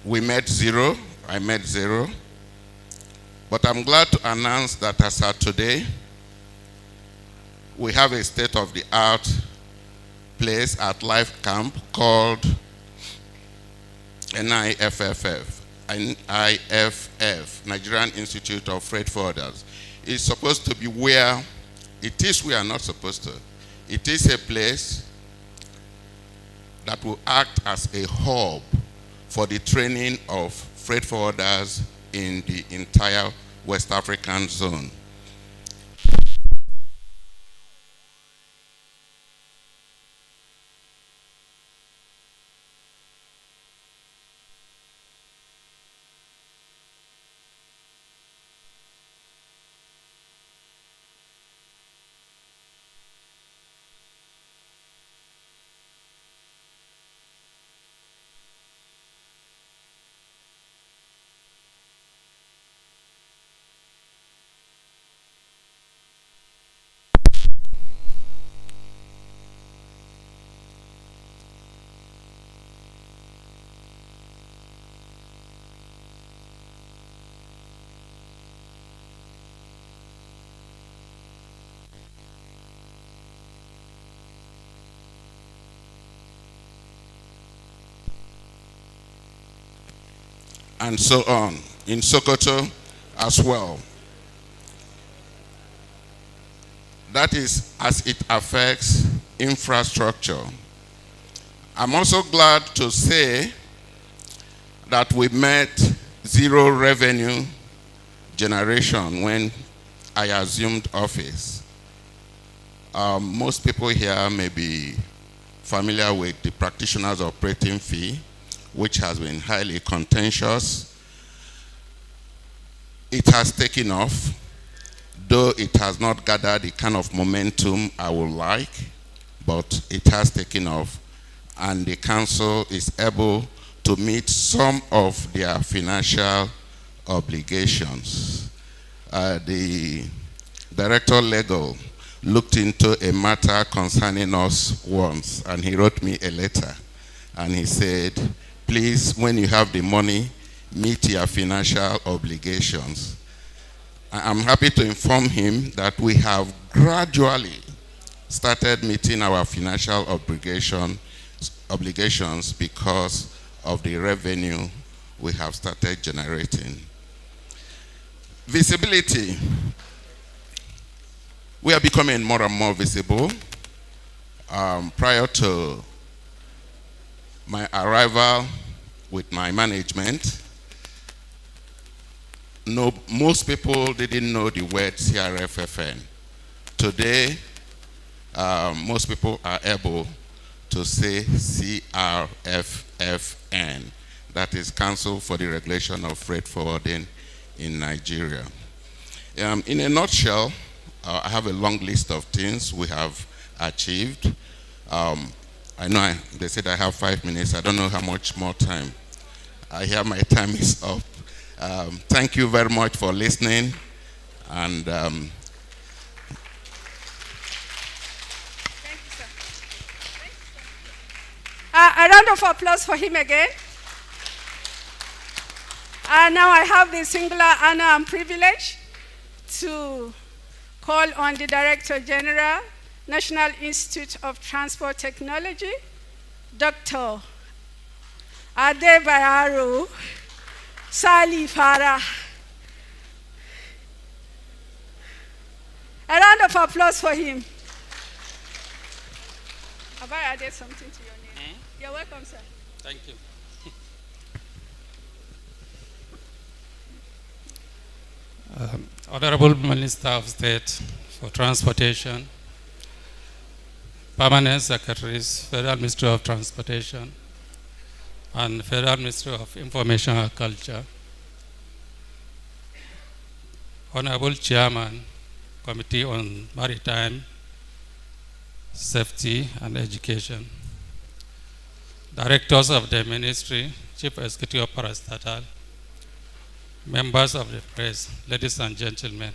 we met zero. I met zero. But I'm glad to announce that as of today, we have a state-of-the-art place at Life Camp called NIFF, Nigerian Institute of Freight Forwarders. It's supposed to be where it is we are not supposed to. It is a place that will act as a hub for the training of freight forwarders in the entire West African zone. And so on, in Sokoto as well. That is as it affects infrastructure. I'm also glad to say that we met zero revenue generation when I assumed office. Most people here may be familiar with the practitioner's operating fee, which has been highly contentious. It has taken off, though it has not gathered the kind of momentum I would like, but it has taken off, and the council is able to meet some of their financial obligations. The director legal looked into a matter concerning us once, and he wrote me a letter, and he said, please, when you have the money, meet your financial obligations. I'm happy to inform him that we have gradually started meeting our financial obligations because of the revenue we have started generating. Visibility. We are becoming more and more visible. Prior to my arrival with my management, most people didn't know the word CRFFN. Today, most people are able to say CRFFN. That is Council for the Regulation of Freight Forwarding in Nigeria. In a nutshell, I have a long list of things we have achieved. I know they said I have 5 minutes. I don't know how much more time. I hear my time is up. Thank you very much for listening. And thank you, sir. A round of applause for him again. Now I have the singular honor and privilege to call on the Director General, National Institute of Transport Technology, Dr. Adebayaru Sali Farah. A round of applause for him. Have I added something to your name? You're welcome, sir. Thank you. Honorable Minister of State for Transportation, Permanent Secretaries, Federal Ministry of Transportation, and Federal Ministry of Information and Culture, Honorable Chairman, Committee on Maritime Safety and Education, Directors of the Ministry, Chief Executive Parastatal, members of the press, ladies and gentlemen.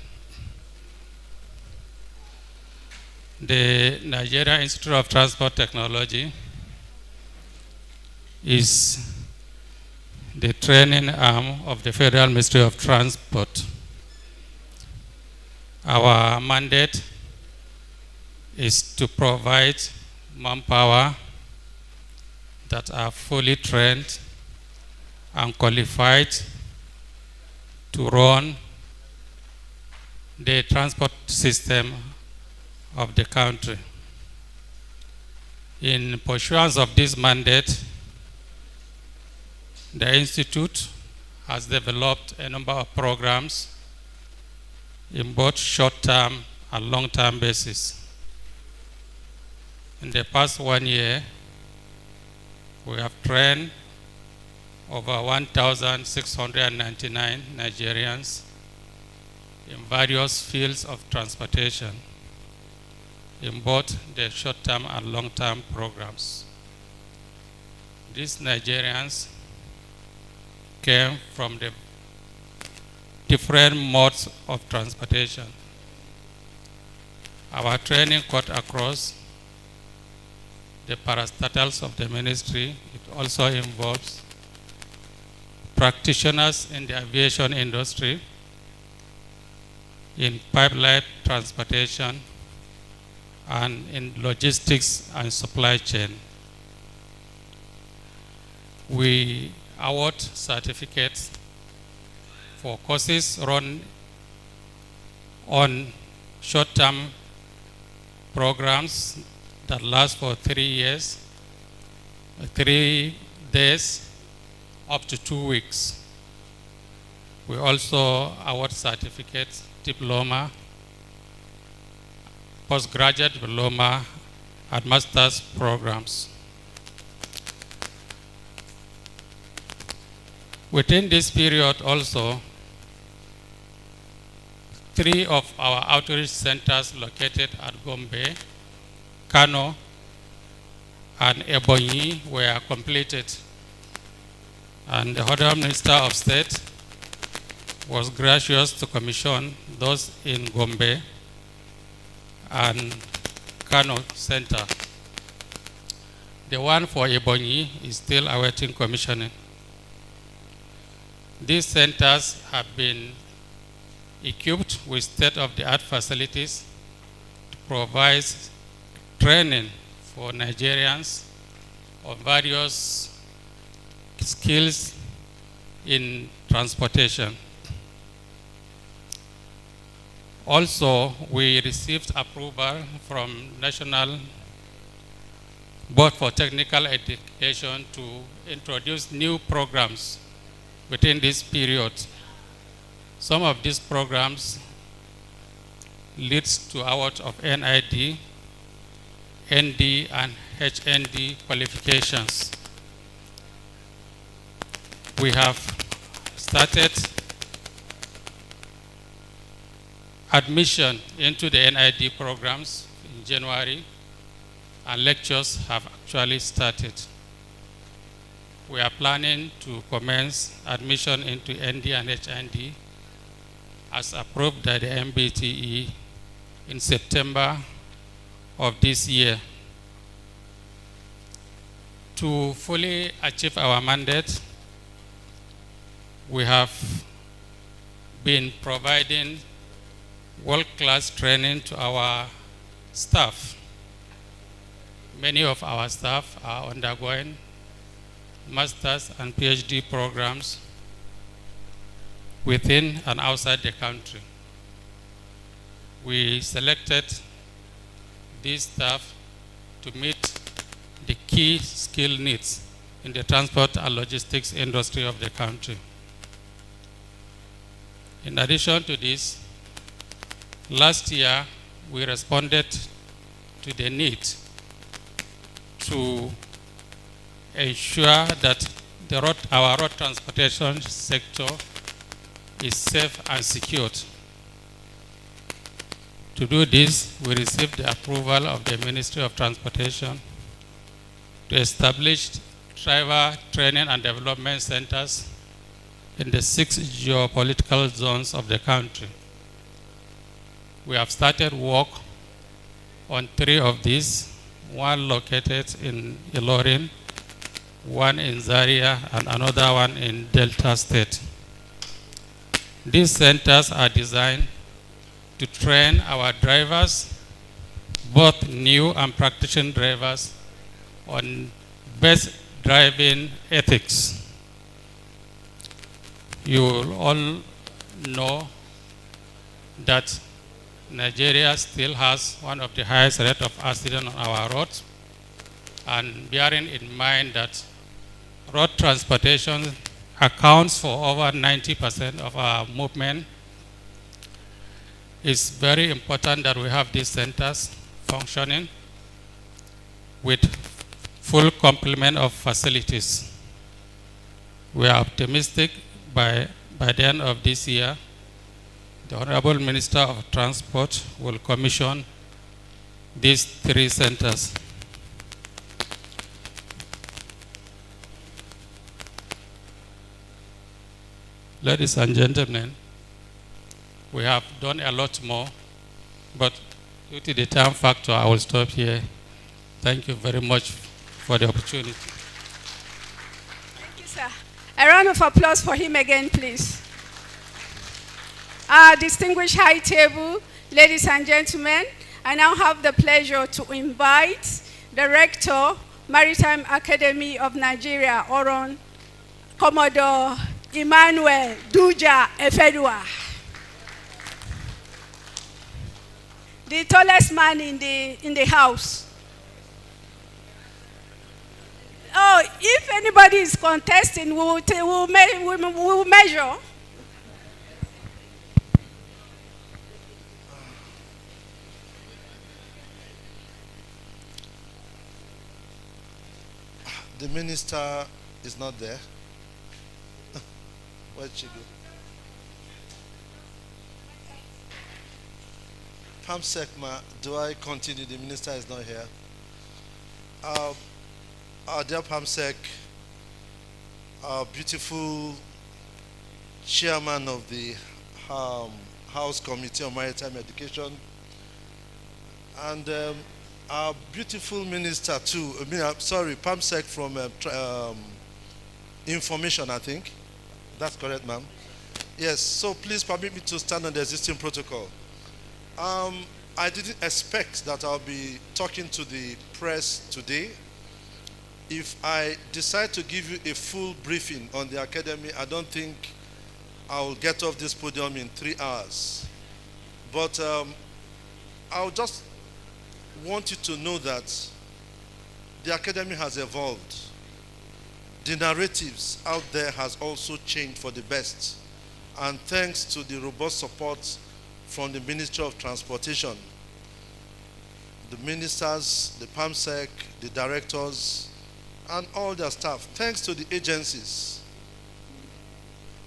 The Nigeria Institute of Transport Technology is the training arm of the Federal Ministry of Transport. Our mandate is to provide manpower that are fully trained and qualified to run the transport system of the country. In pursuance of this mandate, the Institute has developed a number of programs in both short-term and long-term basis. In the past 1 year, we have trained over 1,699 Nigerians in various fields of transportation in both the short-term and long-term programs. These Nigerians came from the different modes of transportation. Our training cut across the parastatals of the ministry. It also involves practitioners in the aviation industry, in pipeline transportation, and in logistics and supply chain. We award certificates for courses run on short-term programs that last for 3 years, 3 days, up to 2 weeks. We also award certificates, diploma, postgraduate diploma, and master's programs. Within this period also, 3 of our outreach centers located at Gombe, Kano, and Ebonyi were completed. And the Honorable Minister of State was gracious to commission those in Gombe and Kano Center. The one for Ebonyi is still awaiting commissioning. These centers have been equipped with state-of-the-art facilities to provide training for Nigerians of various skills in transportation. Also, we received approval from National Board for Technical Education to introduce new programs within this period. Some of these programs leads to award of NID, ND, and HND qualifications. We have started admission into the NID programs in January, and lectures have actually started. We are planning to commence admission into ND and HND as approved by the MBTE in September of this year. To fully achieve our mandate, we have been providing world-class training to our staff. Many of our staff are undergoing master's and PhD programs within and outside the country. We selected these staff to meet the key skill needs in the transport and logistics industry of the country. In addition to this, last year we responded to the need to ensure that our road transportation sector is safe and secured. To do this, we received the approval of the Ministry of Transportation to establish driver training and development centers in the 6 geopolitical zones of the country. We have started work on 3 of these, one located in Ilorin, one in Zaria and another one in Delta State. These centers are designed to train our drivers, both new and practicing drivers, on best driving ethics. You will all know that Nigeria still has one of the highest rates of accident on our roads, and bearing in mind that road transportation accounts for over 90% of our movement, it's very important that we have these centers functioning with full complement of facilities. We are optimistic by the end of this year, the Honorable Minister of Transport will commission these 3 centers. Ladies and gentlemen, we have done a lot more, but due to the time factor, I will stop here. Thank you very much for the opportunity. Thank you, sir. A round of applause for him again, please. Our distinguished high table, ladies and gentlemen, I now have the pleasure to invite the Rector, Maritime Academy of Nigeria, Oron, Commodore Emmanuel Duja Efedua. The tallest man in the house. Oh, if anybody is contesting, we'll measure. The minister is not there. Where'd she go? Pamsekma, do I continue? The minister is not here. Our dear Pamsek, our beautiful chairman of the House Committee on Maritime Education, and our beautiful minister too. Sorry, Pamsek from Information, I think. That's correct, ma'am. Yes, so please permit me to stand on the existing protocol. I didn't expect that I'll be talking to the press today. If I decide to give you a full briefing on the academy, I don't think I will get off this podium in 3 hours. But I'll just want you to know that the academy has evolved. The narratives out there has also changed for the best. And thanks to the robust support from the Ministry of Transportation, the ministers, the PAMSEC, the directors, and all their staff, thanks to the agencies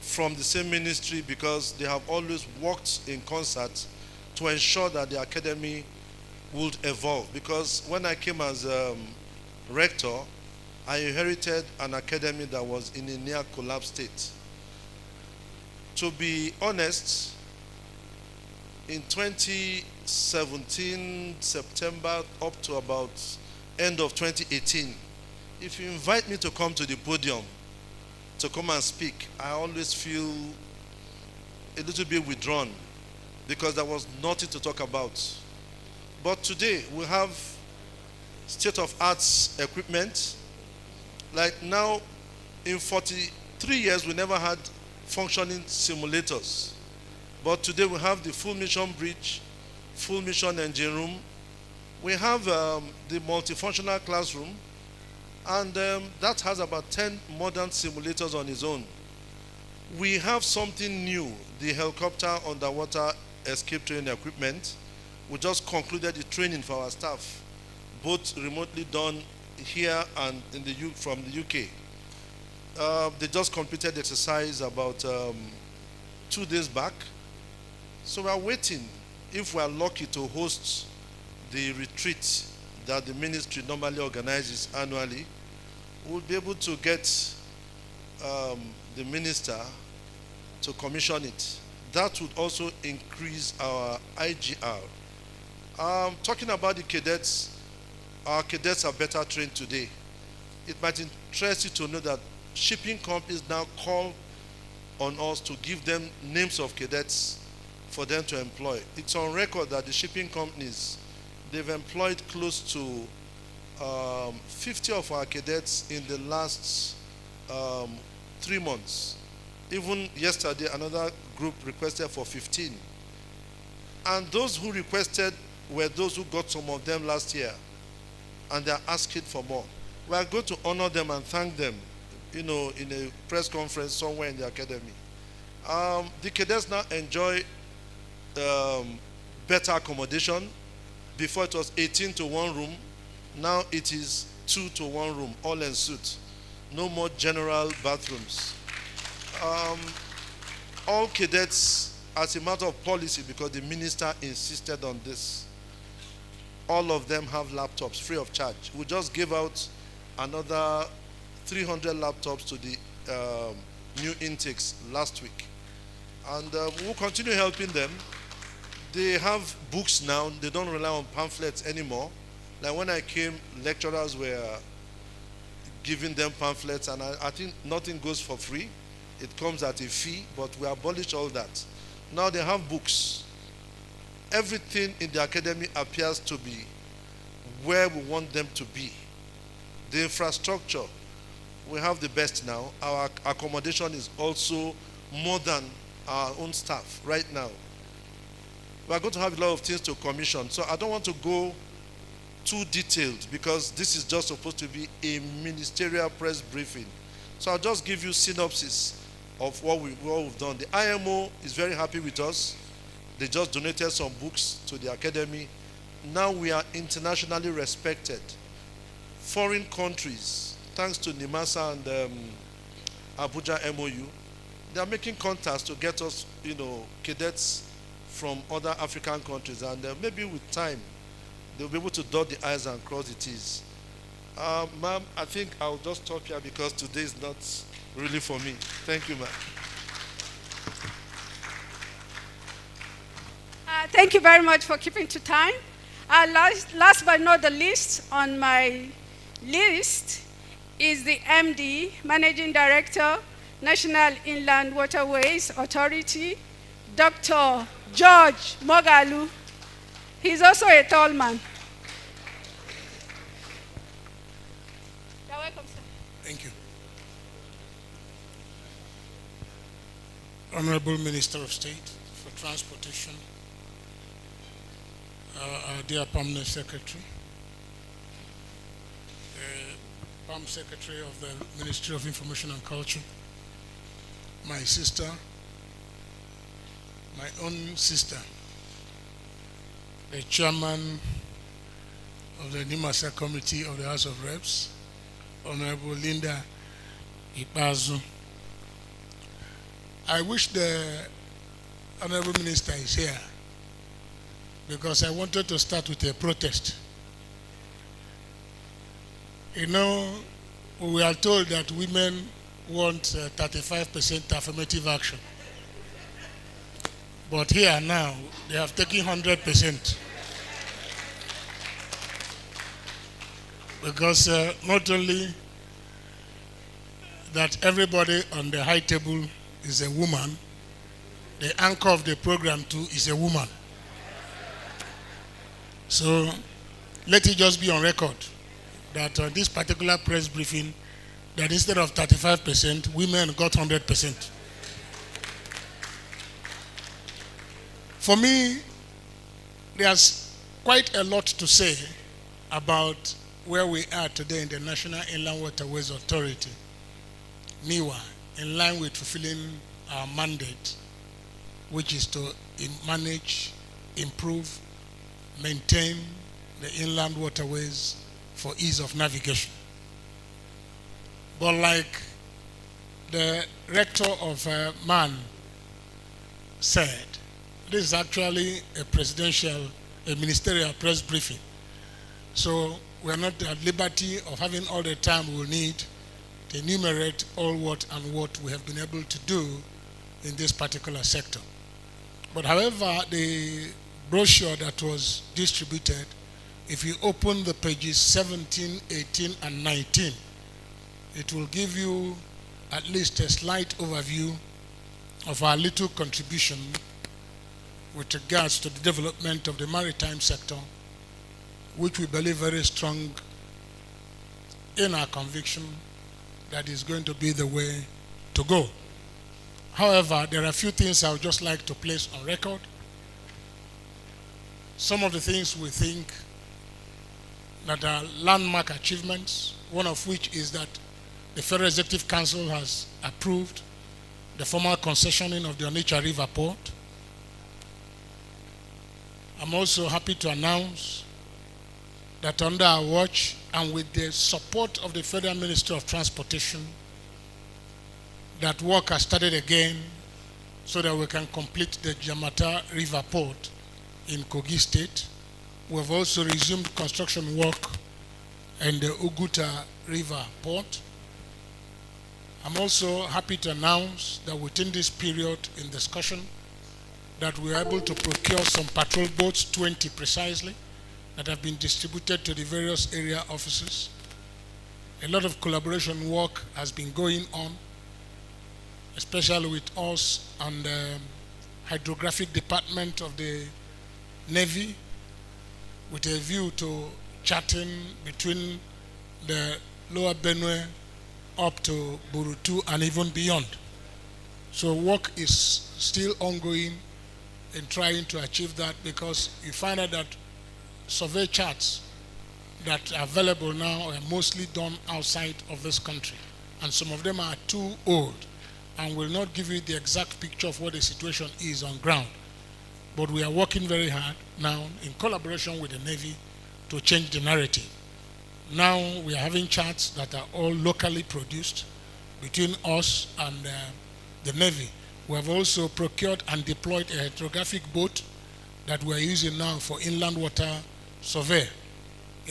from the same ministry, because they have always worked in concert to ensure that the academy would evolve. Because when I came as rector, I inherited an academy that was in a near collapse state. To be honest, in 2017, September, up to about end of 2018, if you invite me to come to the podium to come and speak, I always feel a little bit withdrawn because there was nothing to talk about. But today we have state-of-art equipment. Like now, in 43 years, we never had functioning simulators. But today we have the full mission bridge, full mission engine room. We have the multifunctional classroom, and that has about 10 modern simulators on its own. We have something new, the helicopter underwater escape training equipment. We just concluded the training for our staff, both remotely done here and in from the UK. They just completed the exercise about 2 days back. So we are waiting, if we are lucky, to host the retreat that the ministry normally organizes annually. We'll be able to get the minister to commission it. That would also increase our IGR. Talking about the cadets, our cadets are better trained today. It might interest you to know that shipping companies now call on us to give them names of cadets for them to employ. It's on record that the shipping companies, they've employed close to 50 of our cadets in the last 3 months. Even yesterday, another group requested for 15. And those who requested were those who got some of them last year. And they're asking for more. We are going to honor them and thank them, in a press conference somewhere in the academy. The cadets now enjoy better accommodation. Before it was 18 to 1 room. Now it is 2 to 1 room, all en suite. No more general bathrooms. All cadets, as a matter of policy, because the minister insisted on this, all of them have laptops free of charge. We just gave out another 300 laptops to the new intakes last week. And we'll continue helping them. They have books now. They don't rely on pamphlets anymore. Like when I came, lecturers were giving them pamphlets, and I think nothing goes for free. It comes at a fee, but we abolished all that. Now they have books. Everything in the academy appears to be where we want them to be. The infrastructure, we have the best now. Our accommodation is also more than our own staff right now. We are going to have a lot of things to commission, so I don't want to go too detailed because this is just supposed to be a ministerial press briefing. So I'll just give you synopsis of what we've done. The IMO is very happy with us. They just donated some books to the academy. Now we are internationally respected. Foreign countries, thanks to NIMASA and Abuja MOU, they are making contacts to get us, cadets from other African countries, and maybe with time, they'll be able to dot the I's and cross the T's. Ma'am, I think I'll just stop here because today is not really for me. Thank you, ma'am. Thank you very much for keeping to time. Last but not the least on my list is the MD, Managing Director, National Inland Waterways Authority, Dr. George Mogalu. He's also a tall man. You're welcome, sir. Thank you. Honorable Minister of State for Transportation, our dear Permanent Secretary, the Permanent Secretary of the Ministry of Information and Culture, my sister, my own sister, the chairman of the NIMASA Committee of the House of Reps, Honorable Linda Ipazu. I wish the Honorable Minister is here because I wanted to start with a protest. We are told that women want 35% affirmative action. But here now, they have taken 100%. Because not only that everybody on the high table is a woman, the anchor of the program too is a woman. So let it just be on record that on this particular press briefing, that instead of 35%, women got 100%. For me, there's quite a lot to say about where we are today in the National Inland Waterways Authority, NIWA, in line with fulfilling our mandate, which is to manage, improve, maintain the inland waterways for ease of navigation. But like the rector of MAN said, this is actually a ministerial press briefing. So we are not at liberty of having all the time we will need to enumerate all what we have been able to do in this particular sector. But however, the brochure that was distributed, if you open the pages 17, 18, and 19, It will give you at least a slight overview of our little contribution with regards to the development of the maritime sector, which we believe very strong in our conviction that is going to be the way to go. However, there are a few things I would just like to place on record. Some of the things we think that are landmark achievements, one of which is that the Federal Executive Council has approved the formal concessioning of the Onitsha River Port. I'm also happy to announce that under our watch and with the support of the Federal Ministry of Transportation, that work has started again so that we can complete the Jamata River Port in Kogi State. We have also resumed construction work in the Uguta River Port. I'm also happy to announce that within this period in discussion that we are able to procure some patrol boats, 20 precisely, that have been distributed to the various area offices. A lot of collaboration work has been going on, especially with us and the hydrographic department of the Navy, with a view to charting between the lower Benue up to Burutu and even beyond. So work is still ongoing in trying to achieve that, because you find out that survey charts that are available now are mostly done outside of this country, and some of them are too old and will not give you the exact picture of what the situation is on ground. But we are working very hard now in collaboration with the Navy to change the narrative. Now we are having charts that are all locally produced between us and the Navy. We have also procured and deployed a hydrographic boat that we are using now for inland water survey.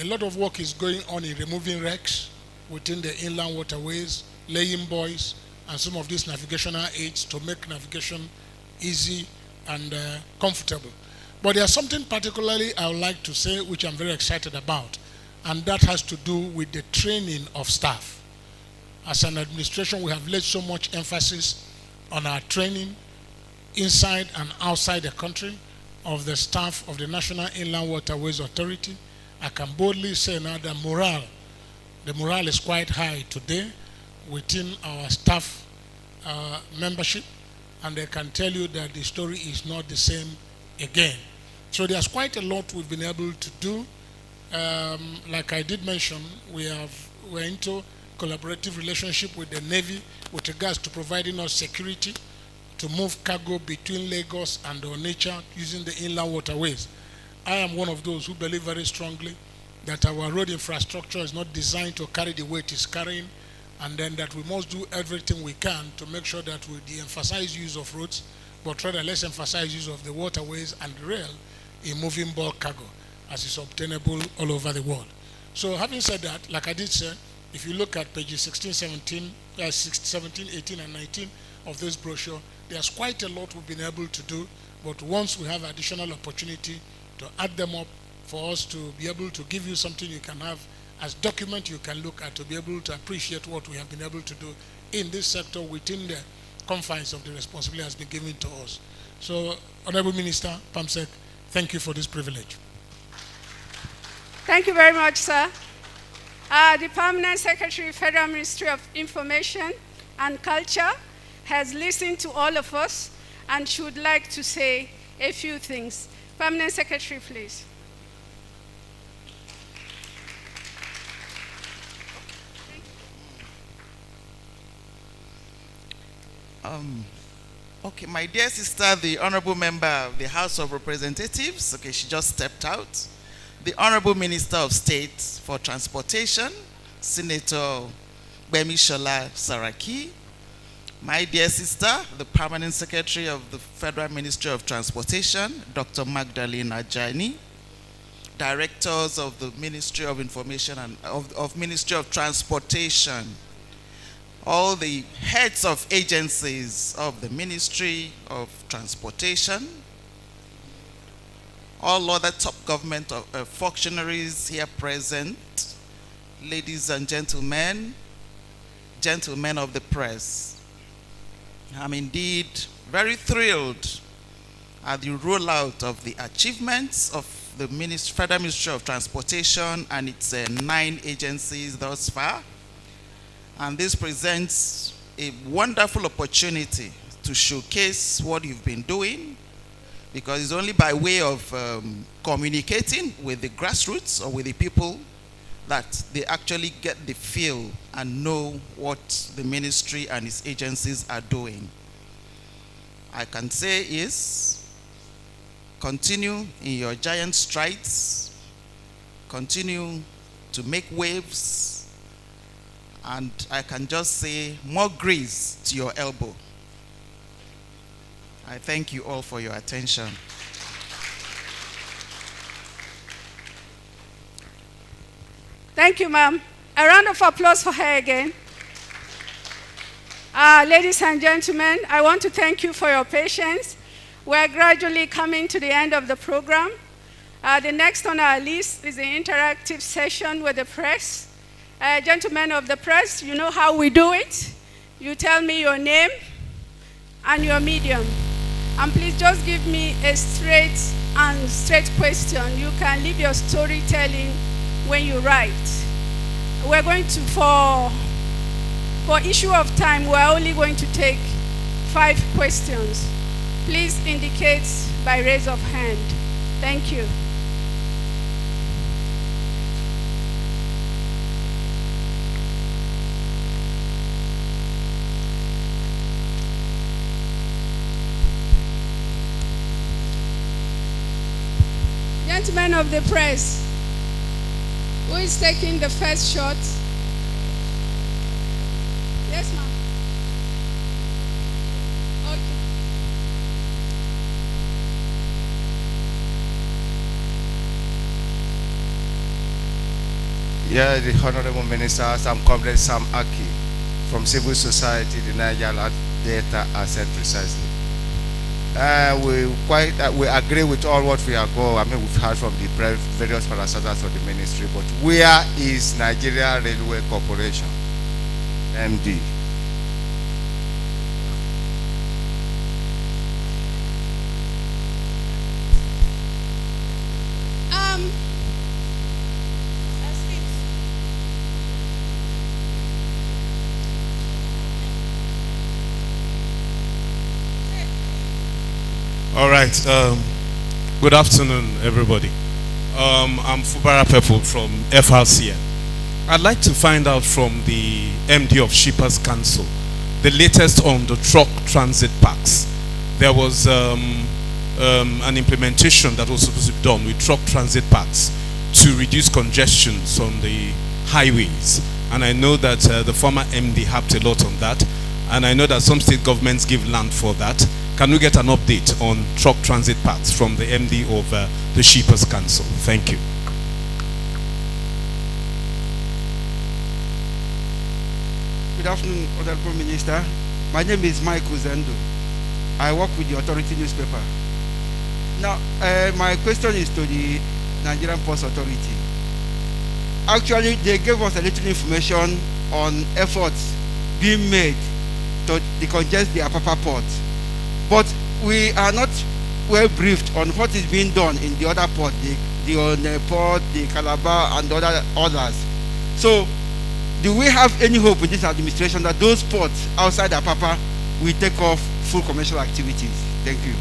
A lot of work is going on in removing wrecks within the inland waterways, laying buoys, and some of these navigational aids to make navigation easy and comfortable. But there's something particularly I would like to say which I'm very excited about, and that has to do with the training of staff. As an administration, we have laid so much emphasis on our training inside and outside the country of the staff of the National Inland Waterways Authority. I can boldly say now that the morale is quite high today within our staff membership, and they can tell you that the story is not the same again. So there's quite a lot we've been able to do. Like I did mention, we're into collaborative relationship with the Navy with regards to providing us security to move cargo between Lagos and Onitsha using the inland waterways. I am one of those who believe very strongly that our road infrastructure is not designed to carry the weight it's carrying, and then that we must do everything we can to make sure that we de-emphasize use of roads, but rather let's emphasize use of the waterways and rail in moving bulk cargo as is obtainable all over the world. So having said that, like I did say, if you look at pages 16, 17, 18, and 19 of this brochure, there's quite a lot we've been able to do, but once we have additional opportunity to add them up for us to be able to give you something you can have as document you can look at to be able to appreciate what we have been able to do in this sector within the confines of the responsibility has been given to us. So, Honorable Minister Pamsek, thank you for this privilege. Thank you very much, sir. The Permanent Secretary, Federal Ministry of Information and Culture, has listened to all of us and should like to say a few things. Permanent Secretary, please. Okay, my dear sister, the Honorable Member of the House of Representatives, okay, she just stepped out. The Honorable Minister of State for Transportation, Senator Bemi-Shola Saraki. My dear sister, the Permanent Secretary of the Federal Ministry of Transportation, Dr. Magdalene Ajani. Directors of the Ministry of Information and of Ministry of Transportation. All the heads of agencies of the Ministry of Transportation, all other top government functionaries here present, ladies and gentlemen, gentlemen of the press, I'm indeed very thrilled at the rollout of the achievements of the Federal Ministry of Transportation and its 9 agencies thus far. And this presents a wonderful opportunity to showcase what you've been doing, because it's only by way of communicating with the grassroots or with the people that they actually get the feel and know what the ministry and its agencies are doing. I can say is, continue in your giant strides, continue to make waves, and I can just say more grease to your elbow. I thank you all for your attention. Thank you, ma'am. A round of applause for her again. Ladies and gentlemen, I want to thank you for your patience. We're gradually coming to the end of the program. The next on our list is the interactive session with the press. Gentlemen of the press, you know how we do it. You tell me your name and your medium. And please just give me a straight question. You can leave your storytelling when you write. We're going to, for issue of time, we're only going to take 5 questions. Please indicate by raise of hand. Thank you. Gentlemen of the press, who is taking the first shot? Yes, ma'am. Okay. Yeah, the Honorable Minister, I'm Comrade Sam Aki from Civil Society, the Niger Data Asset precisely. We agree with all what we are going. I mean, we've heard from the various parastatals of the ministry, but where is Nigeria Railway Corporation, MD? All right. Good afternoon, everybody. I'm Fubara Pepo from FRCN. I'd like to find out from the MD of Shippers Council the latest on the truck transit parks. There was an implementation that was supposed to be done with truck transit parks to reduce congestions on the highways. And I know that the former MD harped a lot on that. And I know that some state governments give land for that. Can we get an update on truck transit parks from the MD of the Shippers Council? Thank you. Good afternoon, Honorable Minister. My name is Michael Zendo. I work with the Authority newspaper. Now, my question is to the Nigerian Ports Authority. Actually, they gave us a little information on efforts being made to decongest the Apapa port. But we are not well briefed on what is being done in the other port, the One port, the Calabar, and others. So, do we have any hope in this administration that those ports outside Apapa will take off full commercial activities? Thank you.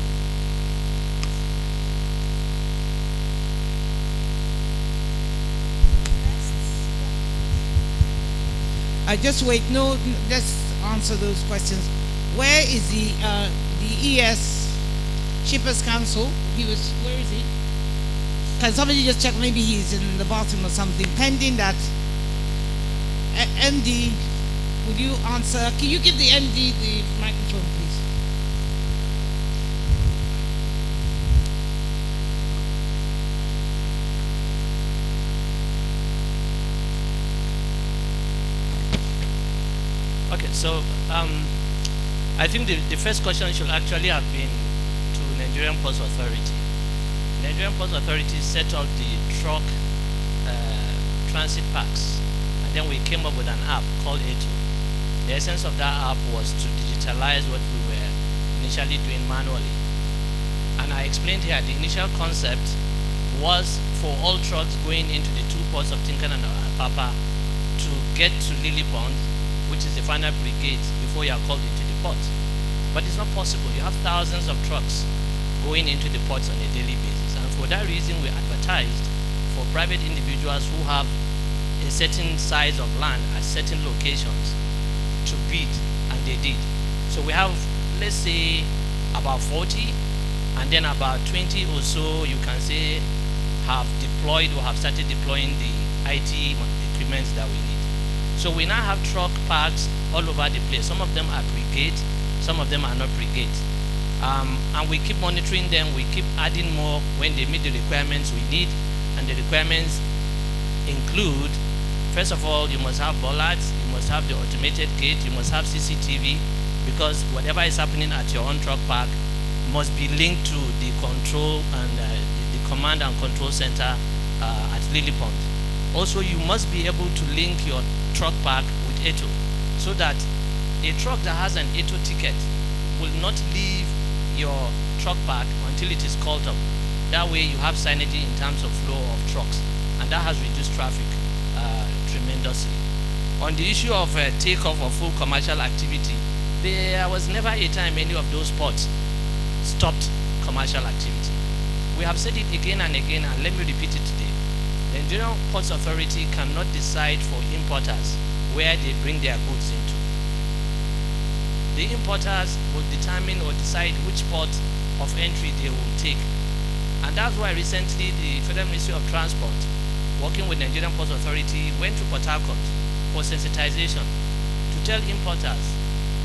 Just wait. No, let's answer those questions. Where is the ES Shippers Council? Where is he? Can somebody just check? Maybe he's in the bathroom or something. Pending that, MD, would you answer? Can you give the MD the microphone, please? Okay, so I think the first question should actually have been to Nigerian Ports Authority. Nigerian Ports Authority set up the truck transit parks, and then we came up with an app called A2. The essence of that app was to digitalize what we were initially doing manually. And I explained here the initial concept was for all trucks going into the two ports of Tinkan and Apapa to get to Lily Pond, which is the final brigade, before you are called into the port. But it's not possible. You have thousands of trucks going into the ports on a daily basis. And for that reason, we advertised for private individuals who have a certain size of land at certain locations to bid, and they did. So we have, let's say, about 40, and then about 20 or so, you can say, have deployed or have started deploying the IT equipment that we need. So we now have truck parks all over the place. Some of them are brigade, some of them are not brigade. And we keep monitoring them, we keep adding more when they meet the requirements we need. And the requirements include, first of all, you must have bollards, you must have the automated gate, you must have CCTV, because whatever is happening at your own truck park must be linked to the control and the command and control center at Lily Pond. Also, you must be able to link your truck park with ATO, so that a truck that has an ATO ticket will not leave your truck park until it is called up. That way you have synergy in terms of flow of trucks, and that has reduced traffic tremendously. On the issue of takeoff of full commercial activity, there was never a time any of those ports stopped commercial activity. We have said it again and again, and let me repeat it today. The Nigerian Ports Authority cannot decide for importers where they bring their goods into. The importers will determine or decide which port of entry they will take. And that's why recently the Federal Ministry of Transport, working with the Nigerian Ports Authority, went to Port Harcourt for sensitization to tell importers,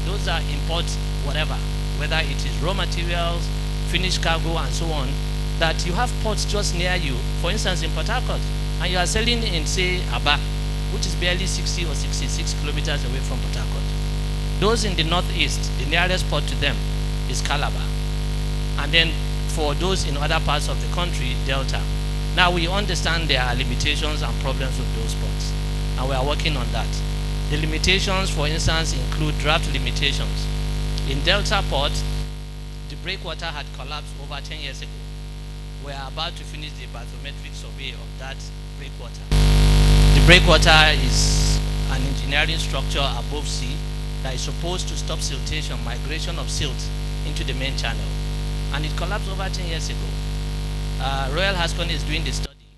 those that import whatever, whether it is raw materials, finished cargo, and so on, that you have ports just near you, for instance in Port Harcourt, and you are selling in, say, Aba, which is barely 60 or 66 kilometers away from Port Harcourt. Those in the northeast, the nearest port to them is Calabar. And then for those in other parts of the country, Delta. Now we understand there are limitations and problems with those ports, and we are working on that. The limitations, for instance, include draft limitations. In Delta Port, the breakwater had collapsed over 10 years ago. We are about to finish the bathymetric survey of that breakwater. The breakwater is an engineering structure above sea that is supposed to stop siltation, migration of silt into the main channel. And it collapsed over 10 years ago. Royal Hascon is doing the study,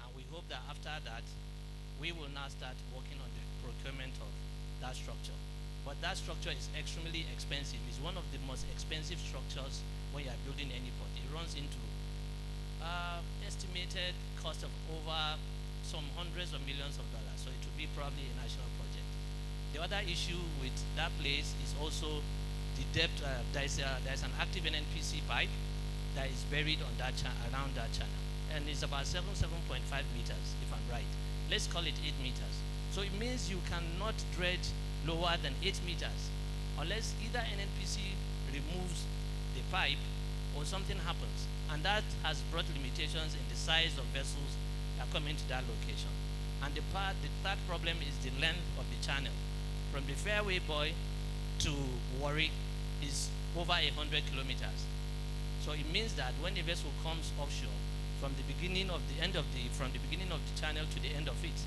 and we hope that after that, we will now start working on the procurement of that structure. But that structure is extremely expensive. It's one of the most expensive structures when you are building any port. It runs into estimated cost of over some hundreds of millions of dollars. So it will be probably a national project. The other issue with that place is also the depth. There's an active NNPC pipe that is buried on that around that channel, and it's about 7.5 meters, if I'm right. Let's call it 8 meters. So it means you cannot dredge lower than 8 meters unless either NNPC removes the pipe or something happens, and that has brought limitations in the size of vessels that come into that location. And the third problem is the length of the channel. From the Fairway Buoy to Warri is over 100 kilometers. So it means that when a vessel comes offshore, from the beginning of the channel to the end of it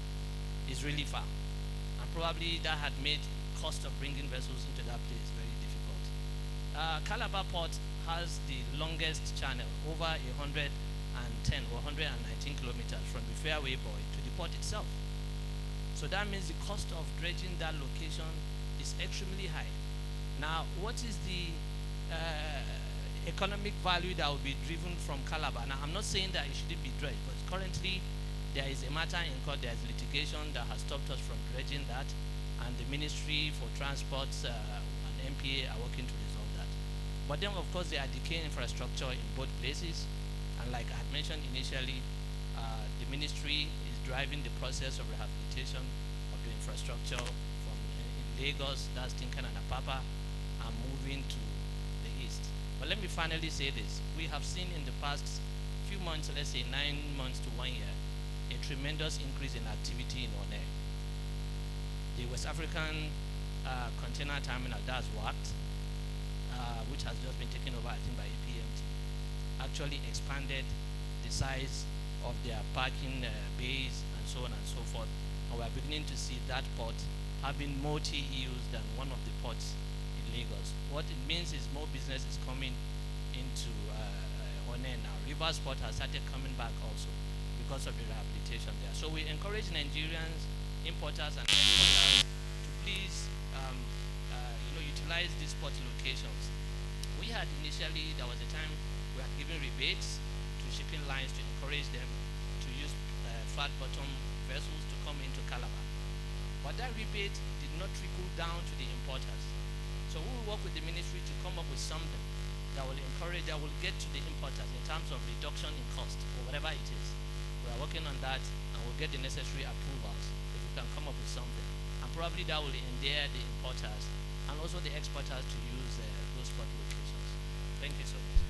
is really far. And probably that had made cost of bringing vessels into that place very difficult. Calabar Port has the longest channel, over 110 or 119 kilometers from the Fairway Buoy to the port itself. So that means the cost of dredging that location is extremely high. Now, what is the economic value that will be driven from Calabar? Now, I'm not saying that it shouldn't be dredged, but currently there is a matter in court, there is litigation that has stopped us from dredging that, and the Ministry for Transport and MPA are working to resolve that. But then, of course, there are decaying infrastructure in both places, and like I had mentioned initially, the Ministry is driving the process of rehabilitation of the infrastructure from in Lagos, that's Tinkan and Apapa, and moving to the east. But let me finally say this. We have seen in the past few months, let's say 9 months to 1 year, a tremendous increase in activity in Onne. The West African container terminal, that's WACT, which has just been taken over, I think, by APMT, actually expanded the size of their parking bays and so on and so forth. And we are beginning to see that port having more TEUs than one of the ports in Lagos. What it means is more business is coming into One now. Rivers Port has started coming back also because of the rehabilitation there. So we encourage Nigerians, importers and exporters to please utilize these port locations. We had initially, there was a time we had given rebates to shipping lines to encourage them to use flat bottom vessels to come into Calabar. But that rebate did not trickle down to the importers. So we will work with the ministry to come up with something that will encourage, that will get to the importers in terms of reduction in cost or whatever it is. We are working on that and we'll get the necessary approvals if we can come up with something. And probably that will endear the importers and also the exporters to use those port locations. Thank you so much.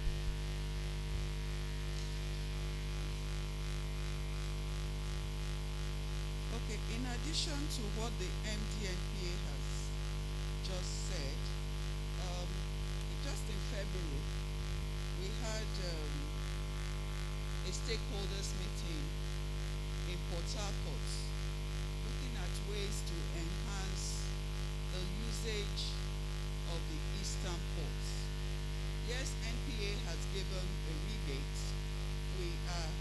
Okay, in addition to what the MDNPA has just said, just in February, we had a stakeholders meeting in Port Harcourt, looking at ways to enhance the usage of the eastern ports. Yes, NPA has given a rebate. We are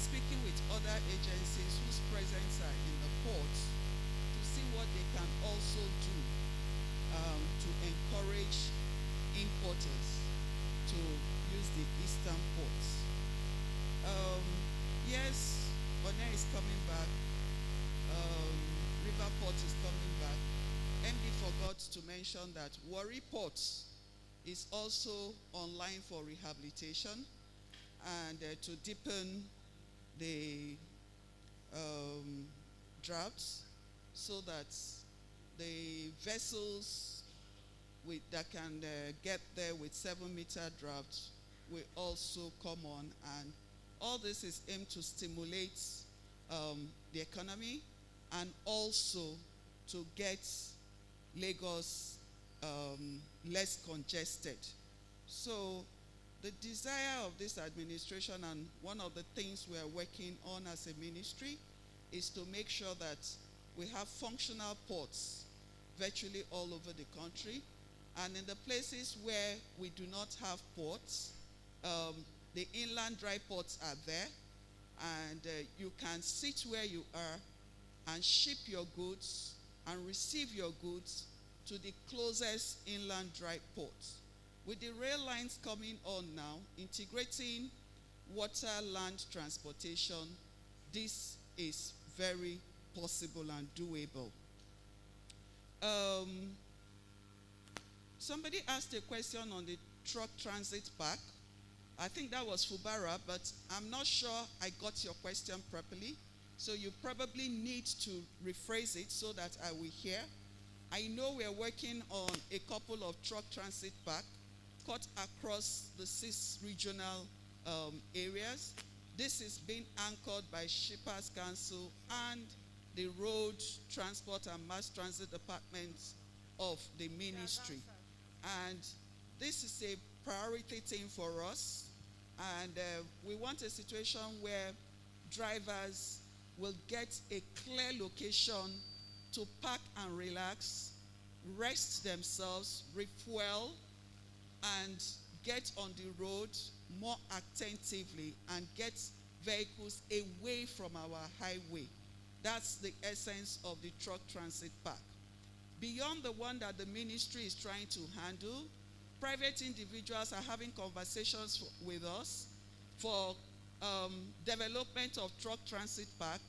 speaking with other agencies whose presence are in the ports to see what they can also do to encourage importers to use the eastern ports. Yes, One is coming back. River Port is coming back. MD forgot to mention that Warri Port is also online for rehabilitation and to deepen the drafts so that the vessels that can get there with 7-meter drafts will also come on, and all this is aimed to stimulate the economy and also to get Lagos less congested. So the desire of this administration, and one of the things we are working on as a ministry, is to make sure that we have functional ports virtually all over the country. And in the places where we do not have ports, the inland dry ports are there, and you can sit where you are and ship your goods and receive your goods to the closest inland dry port. With the rail lines coming on now, integrating water, land transportation, this is very possible and doable. Somebody asked a question on the truck transit park. I think that was Fubara, but I'm not sure I got your question properly. So you probably need to rephrase it so that I will hear. I know we're working on a couple of truck transit parks cut across the 6 regional areas. This is being anchored by Shippers Council and the Road Transport and Mass Transit Departments of the ministry. And this is a priority thing for us. And we want a situation where drivers will get a clear location to park and relax, rest themselves, refuel, and get on the road more attentively and get vehicles away from our highway. That's the essence of the truck transit park. Beyond the one that the ministry is trying to handle, private individuals are having conversations with us for development of truck transit park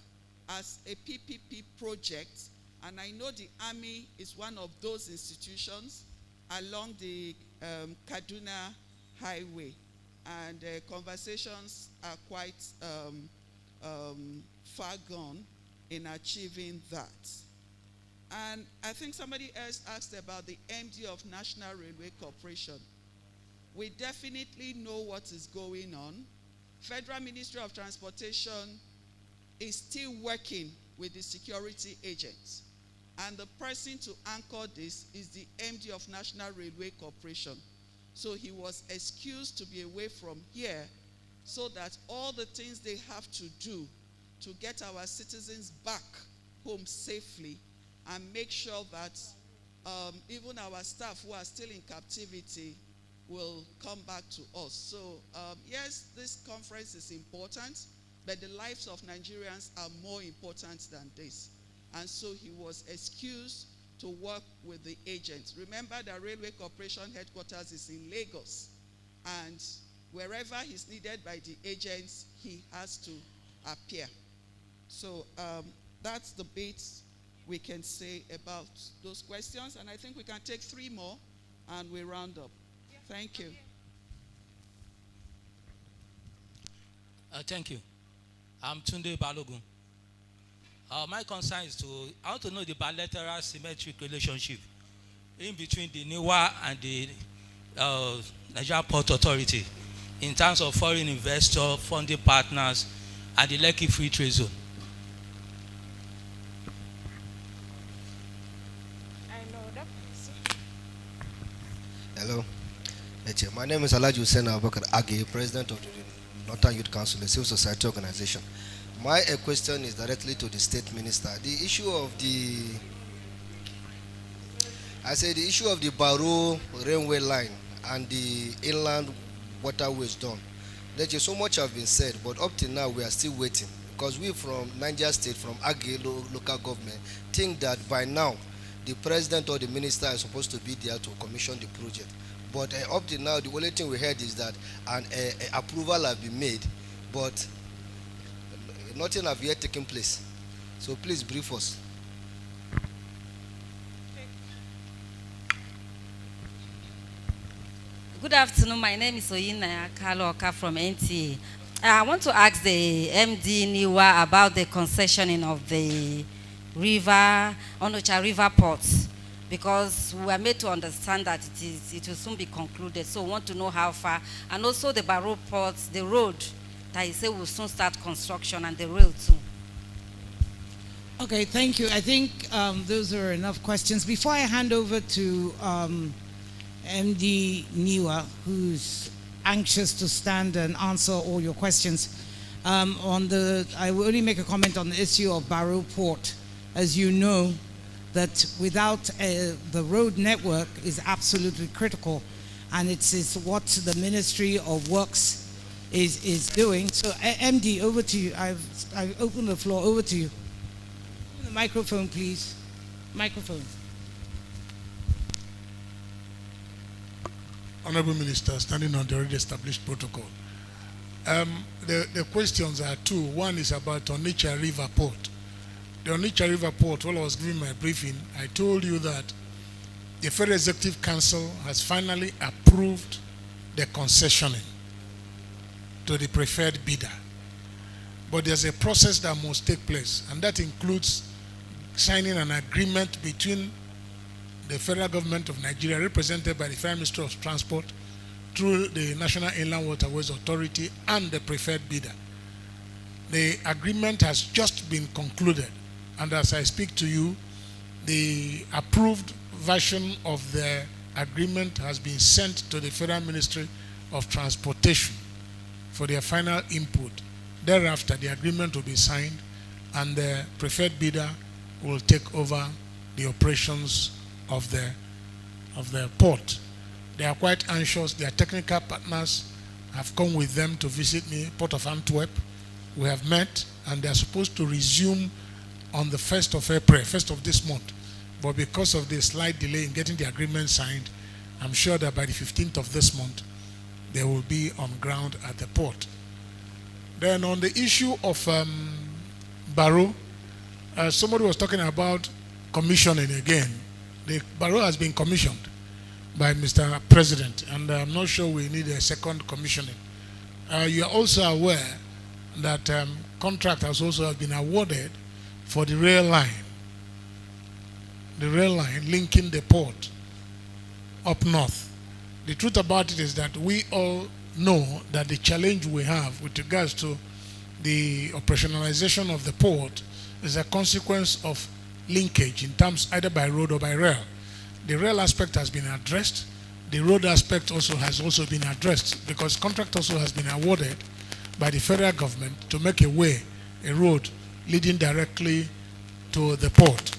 as a PPP project. And I know the Army is one of those institutions along the Kaduna Highway. And conversations are quite far gone in achieving that. And I think somebody else asked about the MD of National Railway Corporation. We definitely know what is going on. Federal Ministry of Transportation is still working with the security agents. And the person to anchor this is the MD of National Railway Corporation. So he was excused to be away from here so that all the things they have to do to get our citizens back home safely and make sure that even our staff who are still in captivity will come back to us. So yes, this conference is important, but the lives of Nigerians are more important than this. And so he was excused to work with the agents. Remember that Railway Corporation headquarters is in Lagos, and wherever he's needed by the agents, he has to appear. So that's the bit we can say about those questions, and I think we can take 3 more and we round up. Thank you. Thank you. I'm Tunde Balogun. My concern is I want to know the bilateral symmetric relationship in between the NIWA and the Nigerian Port Authority in terms of foreign investor, funding partners, and the Lekki Free Trade Zone. Hello. My name is Alhaji Hussein Abubakar Age, President of the Northern Youth Council, a civil society organization. My question is directly to the State Minister. The issue of the Barrow railway line and the inland waterways done. So much have been said, but up till now we are still waiting, because we from Niger State, from Age local government, think that by now the president or the minister is supposed to be there to commission the project. But up till now, the only thing we heard is that an approval has been made, but nothing has yet taken place. So please brief us. Good afternoon. My name is Oyina Kaloka from NTA. I want to ask the MD Niwa about the concessioning of the Onitsha River ports, because we are made to understand that it will soon be concluded. So we want to know how far, and also the Barrow ports, the road that you say will soon start construction, and the rail too. Okay, thank you. I think those are enough questions. Before I hand over to MD Niwa, who's anxious to stand and answer all your questions, I will only make a comment on the issue of Barrow Port. As you know, that without the road network is absolutely critical, and it's what the Ministry of Works is doing. So MD, over to you. I've opened the floor. Over to you. The microphone, please. Microphone. Honorable Minister, standing on the already established protocol. The questions are 2. One is about Onitsha River Port. The Onitsha River Port, while I was giving my briefing, I told you that the Federal Executive Council has finally approved the concessioning to the preferred bidder. But there's a process that must take place, and that includes signing an agreement between the federal government of Nigeria, represented by the Federal Ministry of Transport, through the National Inland Waterways Authority, and the preferred bidder. The agreement has just been concluded, and as I speak to you, the approved version of the agreement has been sent to the Federal Ministry of Transportation for their final input. Thereafter, the agreement will be signed, and the preferred bidder will take over the operations of the port. They are quite anxious. Their technical partners have come with them to visit me, Port of Antwerp. We have met, and they are supposed to resume on the 1st of April, 1st of this month. But because of the slight delay in getting the agreement signed, I'm sure that by the 15th of this month, they will be on ground at the port. Then on the issue of Barrow, somebody was talking about commissioning again. The Barrow has been commissioned by Mr. President, and I'm not sure we need a second commissioning. You are also aware that contract has also been awarded for the rail line linking the port up north. The truth about it is that we all know that the challenge we have with regards to the operationalization of the port is a consequence of linkage in terms either by road or by rail. The rail aspect has been addressed. The road aspect has also been addressed, because contract also has been awarded by the federal government to make a road leading directly to the port.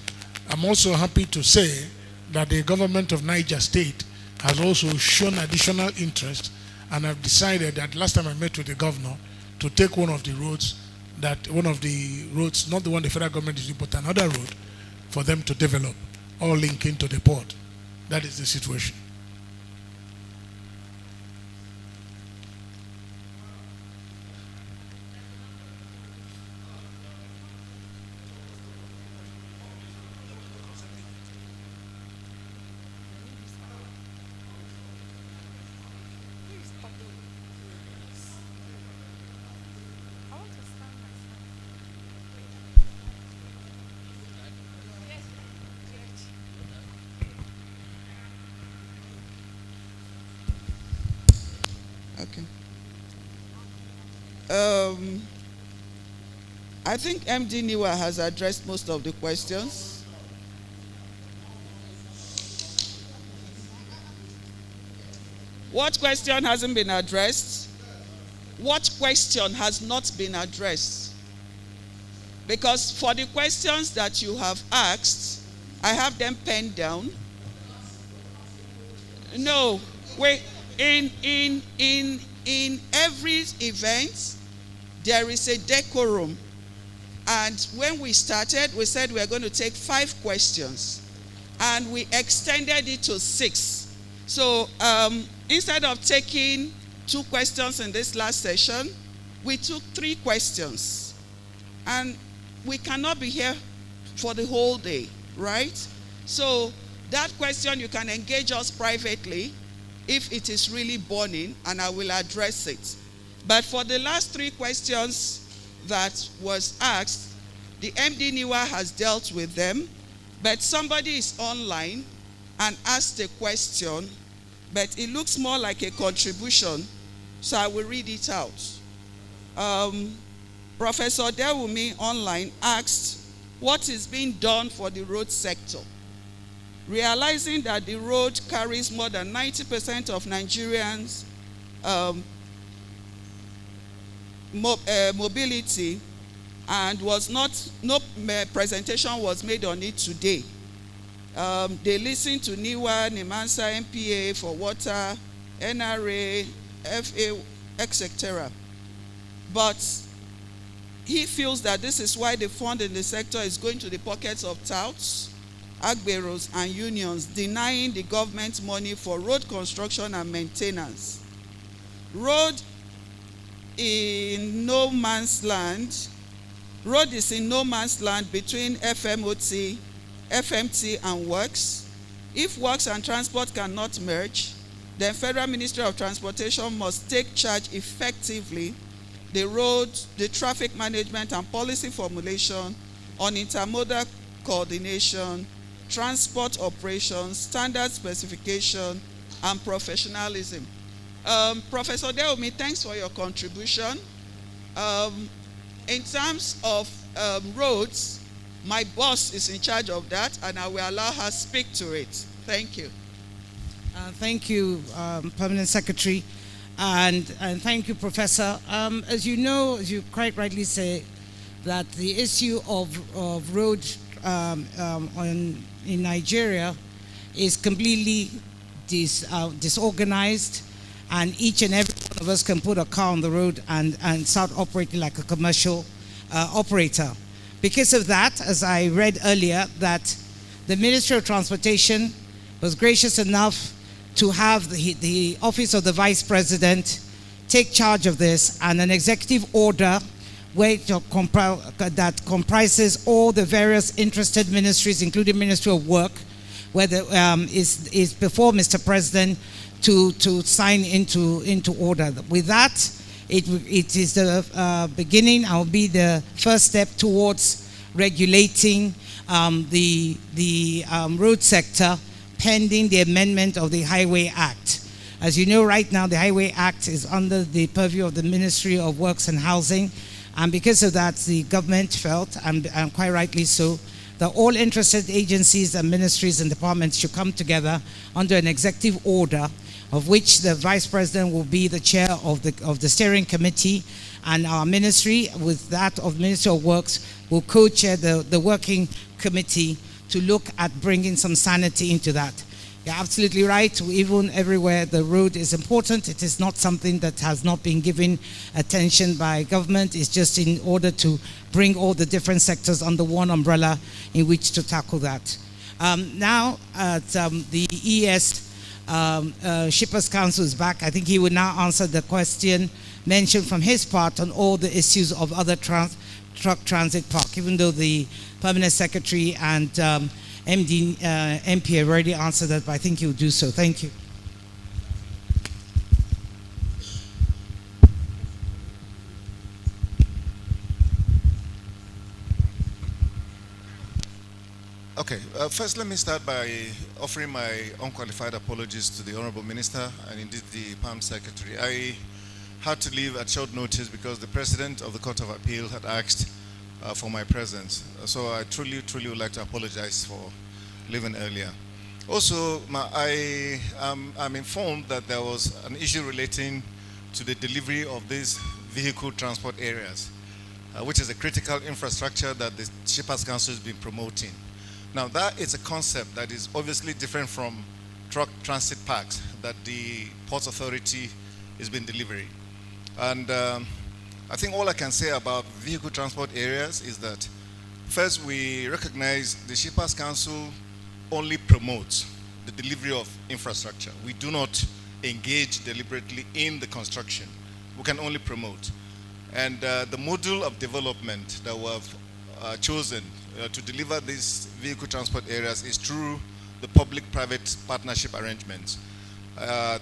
I'm also happy to say that the government of Niger State has also shown additional interest and have decided that last time I met with the governor to take one of the roads, not the one the federal government is doing, but another road for them to develop, all linking to the port. That is the situation. Okay. I think MD Niwa has addressed most of the questions. What question hasn't been addressed? What question has not been addressed? Because for the questions that you have asked, I have them penned down. No, wait. In every event, there is a decorum. And when we started, we said we are going to take 5 questions. And we extended it to 6. So instead of taking 2 questions in this last session, we took 3 questions. And we cannot be here for the whole day, right? So that question, you can engage us privately if it is really burning, and I will address it. But for the last 3 questions that was asked, the MD Niwa has dealt with them, but somebody is online and asked a question, but it looks more like a contribution, so I will read it out. Professor Dewumi online asked, what is being done for the road sector? Realizing that the road carries more than 90% of Nigerians' mobility, and no presentation was made on it today. They listened to NIWA, NIMANSA, MPA for water, NRA, FA, etc. But he feels that this is why the fund in the sector is going to the pockets of touts, agberos, and unions, denying the government money for road construction and maintenance. Road is in no man's land between FMOT, FMT, and Works. If Works and Transport cannot merge, then Federal Ministry of Transportation must take charge effectively the road, the traffic management and policy formulation on intermodal coordination, transport operations, standard specification, and professionalism. Professor Dewumi, thanks for your contribution. In terms of roads, my boss is in charge of that, and I will allow her to speak to it. Thank you. Thank you, Permanent Secretary, and thank you, Professor. As you know, as you quite rightly say, that the issue of road in Nigeria is completely disorganized, and each and every one of us can put a car on the road and start operating like a commercial operator. Because of that, as I read earlier, that the Ministry of Transportation was gracious enough to have the Office of the Vice President take charge of this, and an executive order that comprises all the various interested ministries, including Ministry of Work, where is before Mr. President to sign into order. With that, it is the beginning, and will be the first step towards regulating the road sector, pending the amendment of the Highway Act. As you know, right now, the Highway Act is under the purview of the Ministry of Works and Housing, and because of that, the government felt, and quite rightly so, that all interested agencies and ministries and departments should come together under an executive order, of which the Vice President will be the chair of the steering committee, and our ministry, with that of Ministry of Works, will co-chair the working committee to look at bringing some sanity into that. You're absolutely right. Even everywhere the road is important, it is not something that has not been given attention by government. It's just in order to bring all the different sectors under one umbrella in which to tackle that. Now, the ES Shippers Council is back. I think he will now answer the question mentioned from his part on all the issues of other truck transit park, even though the Permanent Secretary and MP have already answered that, but I think he'll do so. Thank you. Okay, first let me start by offering my unqualified apologies to the Honorable Minister and indeed the PAM Secretary. I had to leave at short notice because the President of the Court of Appeal had asked for my presence. So I truly would like to apologize for leaving earlier. Also, I'm informed that there was an issue relating to the delivery of these vehicle transport areas, which is a critical infrastructure that the Shippers Council has been promoting. Now, that is a concept that is obviously different from truck transit parks that the Ports Authority has been delivering. And I think all I can say about vehicle transport areas is that, first, we recognize the Shippers Council only promotes the delivery of infrastructure. We do not engage deliberately in the construction. We can only promote. And the model of development that we have chosen to deliver these vehicle transport areas is through the public-private partnership arrangements.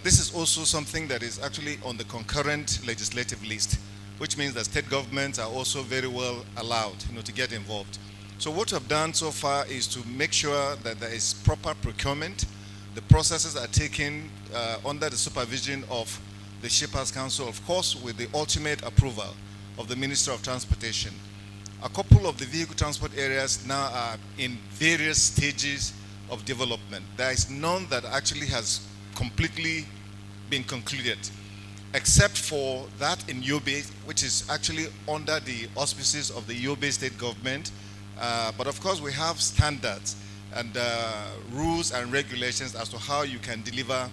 This is also something that is actually on the concurrent legislative list, which means that state governments are also very well allowed, to get involved. So what we've done so far is to make sure that there is proper procurement. The processes are taken under the supervision of the Shippers Council, of course, with the ultimate approval of the Minister of Transportation. A couple of the vehicle transport areas now are in various stages of development. There is none that actually has completely been concluded, except for that in Yobe, which is actually under the auspices of the Yobe state government. But of course, we have standards and rules and regulations as to how you can deliver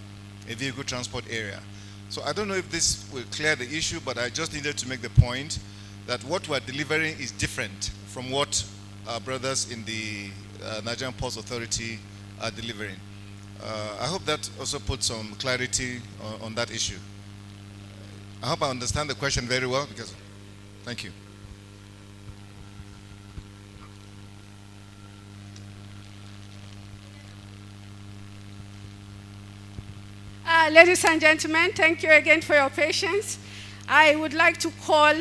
a vehicle transport area. So I don't know if this will clear the issue, but I just needed to make the point that what we're delivering is different from what our brothers in the Nigerian Ports Authority are delivering. I hope that also puts some clarity on that issue. I hope I understand the question very well, because thank you. Ladies and gentlemen, thank you again for your patience. I would like to call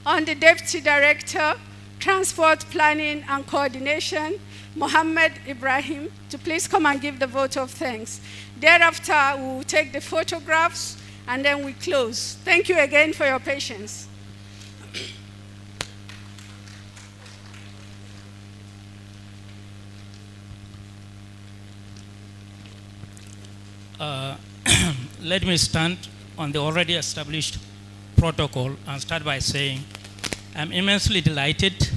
on the Deputy Director, Transport Planning and Coordination, Mohammed Ibrahim, to please come and give the vote of thanks. Thereafter, we will take the photographs and then we close. Thank you again for your patience. Let me stand on the already established protocol and start by saying I'm immensely delighted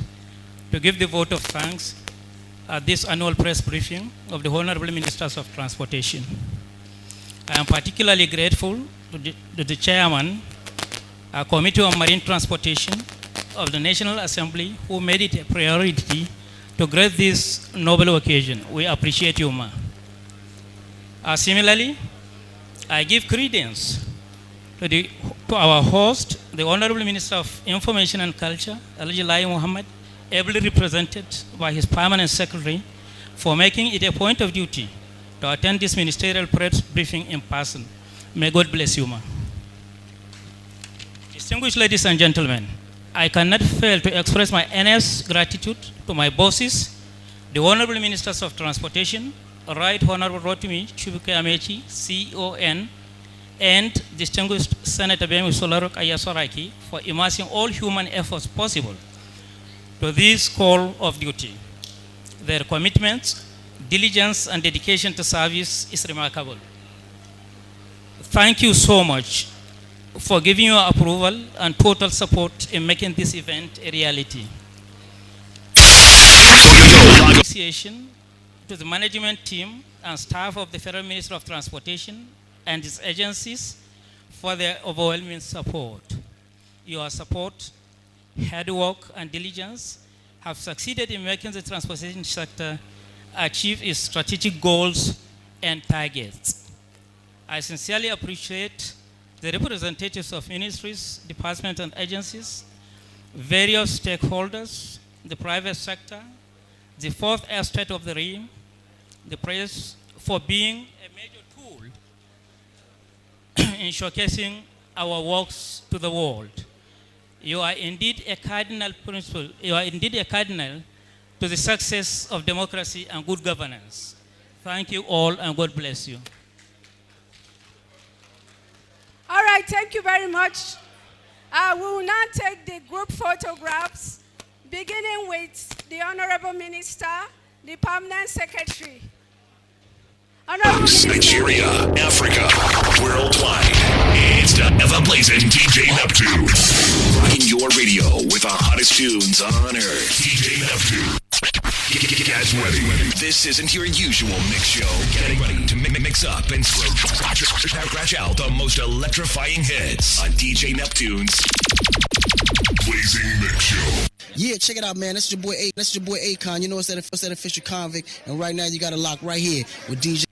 to give the vote of thanks at this annual press briefing of the Honorable Ministers of Transportation. I am particularly grateful to the Chairman, Committee on Marine Transportation of the National Assembly, who made it a priority to grace this noble occasion. We appreciate you, ma. Similarly, I give credence to our host, the Honorable Minister of Information and Culture, Alhaji Lai Muhammad, ably represented by his Permanent Secretary, for making it a point of duty to attend this ministerial press briefing in person. May God bless you, ma. Distinguished ladies and gentlemen, I cannot fail to express my earnest gratitude to my bosses, the Honorable Ministers of Transportation, Right Honorable Rotimi Chubuke Amechi, CON, and distinguished Senator Bemi Solarok Ayasoraki for immersing all human efforts possible to this call of duty. Their commitment, diligence, and dedication to service is remarkable. Thank you so much for giving your approval and total support in making this event a reality. Appreciation to the management team and staff of the Federal Ministry of Transportation and its agencies for their overwhelming support. Your support, hard work, and diligence have succeeded in making the transportation sector achieve its strategic goals and targets. I sincerely appreciate the representatives of ministries, departments, and agencies, various stakeholders, the private sector, the fourth estate of the realm, the press, for being a major tool in showcasing our works to the world. You are indeed a cardinal principle. You are indeed a cardinal to the success of democracy and good governance. Thank you all, and God bless you. All right, thank you very much. We will now take the group photographs, beginning with the Honorable Minister, the Permanent Secretary. Nigeria, Africa, worldwide. It's the ever-blazing DJ Neptune. Rocking your radio with the hottest tunes on earth. DJ Neptune. Get ready. This isn't your usual mix show. Get ready to mix up and scratch out the most electrifying hits on DJ Neptune's Blazing Mix Show. Yeah, check it out, man. That's your boy Akon. You know it's that official convict. And right now you got a lock right here with DJ